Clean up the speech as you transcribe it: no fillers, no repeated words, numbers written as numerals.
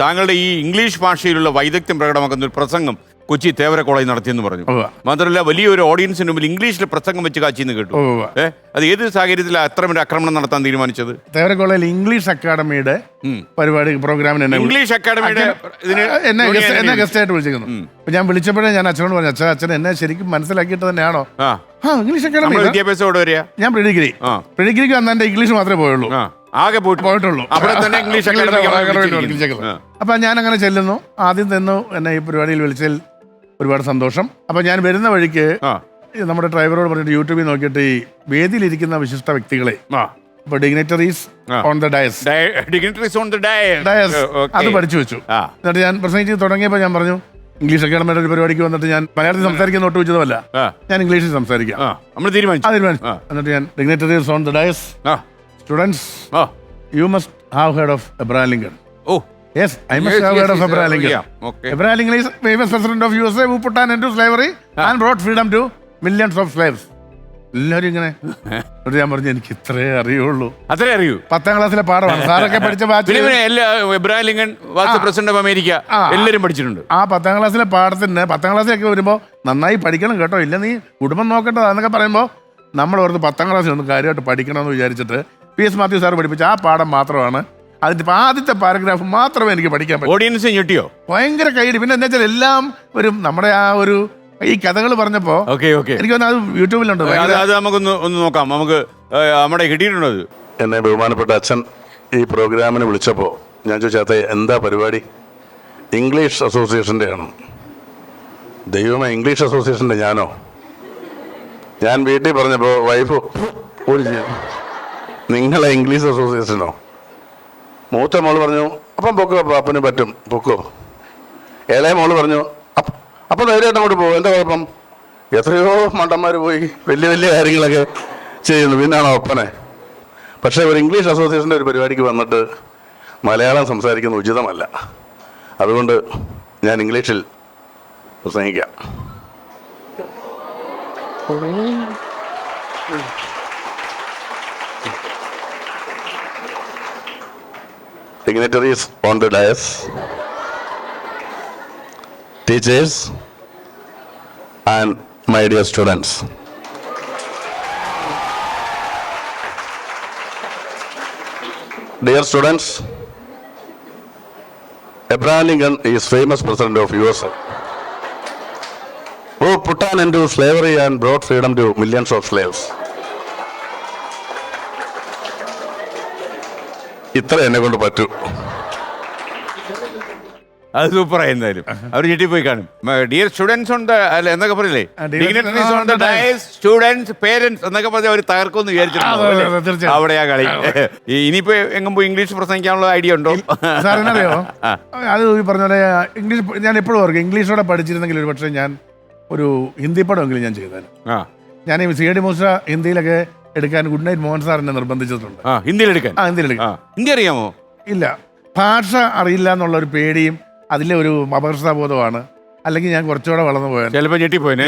താങ്കളുടെ ഈ ഇംഗ്ലീഷ് ഭാഷയിലുള്ള വൈദഗ്ധ്യം പ്രകടമാക്കുന്ന ഒരു പ്രസംഗം കൊച്ചി തേവര കോളേജ് നടത്തിയെന്ന് പറഞ്ഞു. മാത്രമല്ല വലിയൊരു ഓഡിയൻസിന് മുമ്പിൽ ഇംഗ്ലീഷിൽ പ്രസംഗം വെച്ച് കാച്ചിന്ന് കേട്ടു. അത് ഏത് സാഹചര്യത്തിലാണ് അത്ര ഒരു ആക്രമണം നടത്താൻ തീരുമാനിച്ചത്? തേവര കോളേജിൽ ഇംഗ്ലീഷ് അക്കാഡമിയുടെ പരിപാടി പ്രോഗ്രാമിന് ഇംഗ്ലീഷ് അക്കാഡമിയുടെ എന്നെ ഗസ്റ്റ് ആയിട്ട് വിളിച്ചിരുന്നു. അപ്പൊ ഞാൻ വിളിച്ചപ്പോഴേ ഞാൻ അച്ഛനോട് പറഞ്ഞു, അച്ഛൻ എന്നെ ശരിക്കും മനസ്സിലാക്കിയിട്ട് തന്നെയാണോ? ഇംഗ്ലീഷ് അക്കാഡമി വിദ്യാഭ്യാസത്തോടെ വരിക. ഞാൻ പ്രിഡിഗ്രിക്ക് വന്ന എന്റെ ഇംഗ്ലീഷ് മാത്രമേ പോയുള്ളൂ, ആകെ പോയിട്ടുള്ളൂ. അപ്പൊ ഞാൻ അങ്ങനെ ചെല്ലുന്നു. ആദ്യം തന്നു എന്നെ ഈ പരിപാടിയിൽ വിളിച്ചതിൽ ഒരുപാട് സന്തോഷം. അപ്പൊ ഞാൻ വരുന്ന വഴിക്ക് നമ്മുടെ ഡ്രൈവറോട് പറഞ്ഞിട്ട് യൂട്യൂബിൽ നോക്കിയിട്ട് ഈ വേദിയിലിരിക്കുന്ന വിശിഷ്ട വ്യക്തികളെ, ഇപ്പൊ ഡിഗ്നിറ്ററീസ് ഓൺ ദ ഡയസ് അത് പഠിച്ചു വെച്ചു. എന്നിട്ട് ഞാൻ പ്രസംഗിച്ച് തുടങ്ങിയപ്പോൾ ഞാൻ പറഞ്ഞു, ഇംഗ്ലീഷ് അക്കാഡമിയുടെ ഒരു പരിപാടിക്ക് വന്നിട്ട് ഞാൻ മലയാളത്തിൽ സംസാരിക്കാൻ ഒട്ടു വെച്ചതല്ല, ഞാൻ ഇംഗ്ലീഷിൽ സംസാരിക്കാം തീരുമാനിച്ചു. എന്നിട്ട് ഞാൻ dignitaries on the Diaz, students, you must have heard of Abraham Lincoln. Oh. Yes, I must have heard of Abraham Lincoln. Okay. Abraham Lincoln is famous president of USA who put an end to slavery and brought freedom to millions of slaves. എല്ലാവരും ഇങ്ങനെ ഞാൻ പറഞ്ഞു, എനിക്ക് ഇത്രേ അറിയുള്ളൂ. അത്രേ അറിയൂ? 10ാം ക്ലാസ്സിലെ പാഠമാണ്. സാറൊക്കെ പഠിച്ച Abraham Lincoln president of America എല്ലാവരും പഠിച്ചിട്ടുണ്ട്. ആ 10ാം ക്ലാസ്സിലെ പാഠത്തിന് 10ാം ക്ലാസ്സിലൊക്കെ വരുമ്പോൾ നന്നായി പഠിക്കണം കേട്ടോ, ഇല്ല നീ കുടുംബം നോക്കട്ടോ എന്നൊക്കെ പറയുമ്പോൾ നമ്മൾ ഓർത്ത് 10ാം ക്ലാസ്സിൽ ഒന്ന് കാര്യമായിട്ട് പഠിക്കണമെന്ന് വിചാരിച്ചിട്ട് PS മാത്യു സാർ പഠിപ്പിച്ച ആ പാഠം മാത്രമാണ്, അതിന്റെ ആദ്യത്തെ പാരഗ്രാഫ് മാത്രമേ എനിക്ക് പഠിക്കാൻ പറ്റൂ. ഓഡിയൻസ് ഞെട്ടിയോ? ഭയങ്കര കൈയടി. പിന്നെ എന്താ വെച്ചാൽ എല്ലാം ഒരു നമ്മുടെ ആ ഒരു ഈ കഥകൾ പറഞ്ഞപ്പോ എനിക്ക് അത് യൂട്യൂബിലുണ്ട്. അത് നമുക്കൊന്ന് നോക്കാം. നമുക്ക് നമ്മുടെ കിട്ടിയിട്ടുണ്ടോ? എന്നെ ബഹുമാനപ്പെട്ട അച്ഛൻ ഈ പ്രോഗ്രാമിന് വിളിച്ചപ്പോൾ ഞാൻ ചോദിച്ചാൽ എന്താ പരിപാടി? ഇംഗ്ലീഷ് അസോസിയേഷൻ്റെ ആണ്. ദൈവമേ, ഇംഗ്ലീഷ് അസോസിയേഷൻ്റെ ഞാനോ? ഞാൻ വീട്ടിൽ പറഞ്ഞപ്പോൾ വൈഫ് നിങ്ങളെ ഇംഗ്ലീഷ് അസോസിയേഷനോ? മൂത്ത മോള് പറഞ്ഞു, അപ്പം പൊക്കോ, അപ്പന് പറ്റും, പൊക്കോ. ഇളയ മോള് പറഞ്ഞു, അപ്പം ധൈര്യമായിട്ട് അങ്ങോട്ട് പോകും, എന്താ കുഴപ്പം? എത്രയോ മണ്ടന്മാർ പോയി വലിയ വലിയ കാര്യങ്ങളൊക്കെ ചെയ്യുന്നു, പിന്നാണോ ഒപ്പനെ? പക്ഷേ ഒരു ഇംഗ്ലീഷ് അസോസിയേഷൻ്റെ ഒരു പരിപാടിക്ക് വന്നിട്ട് മലയാളം സംസാരിക്കുന്നത് ഉചിതമല്ല. അതുകൊണ്ട് ഞാൻ ഇംഗ്ലീഷിൽ പ്രസംഗിക്കാം. Dignitaries on the dais, teachers and my dear students. Dear students, Abraham Lincoln is famous president of USA who put an end to slavery and brought freedom to millions of slaves. ഇത്ര എന്നെ കൊണ്ട് പറ്റൂ. അത് സൂപ്പറായി. എന്തായാലും അവർ ഞെട്ടിപ്പോയി കാണും. Dear students ഉണ്ട് അല്ല എന്നൊക്കെ പറയില്ലേ, dignitaries on the Diaz, students, parents എന്നൊക്കെ പറഞ്ഞ് അവർ തകർക്കുമെന്ന് വിചാരിച്ചിട്ടുണ്ട്. അവിടെയാ കളി. ഇനിയിപ്പോ എങ്ങും പോയി ഇംഗ്ലീഷ് പ്രസംഗിക്കാനുള്ള ഐഡിയ ഉണ്ടോ? സാറിനറിയോ, അത് പറഞ്ഞ പോലെ ഇംഗ്ലീഷ് ഞാൻ എപ്പോഴും ഓർക്കും, ഇംഗ്ലീഷോടെ പഠിച്ചിരുന്നെങ്കിൽ ഒരു പക്ഷേ ഞാൻ ഒരു ഹിന്ദി പടമെങ്കിലും ഞാൻ ചെയ്താൽ. ഞാൻ ഈ CID മൂസ ഹിന്ദിയിലൊക്കെ എടുക്കാൻ ഗുഡ് നൈറ്റ് മോഹൻ സാറിനെ നിർബന്ധിച്ചിട്ടുണ്ട്. ഹിന്ദി അറിയാമോ? ഇല്ല, ഭാഷ അറിയില്ല എന്നുള്ളൊരു പേടിയും അതിലെ ഒരു അപകർഷതാബോധമാണ്. അല്ലെങ്കിൽ ഞാൻ കുറച്ചുകൂടെ വളർന്നു പോയാൽ ചിലപ്പോൾ ഞെട്ടിപ്പോയനെ.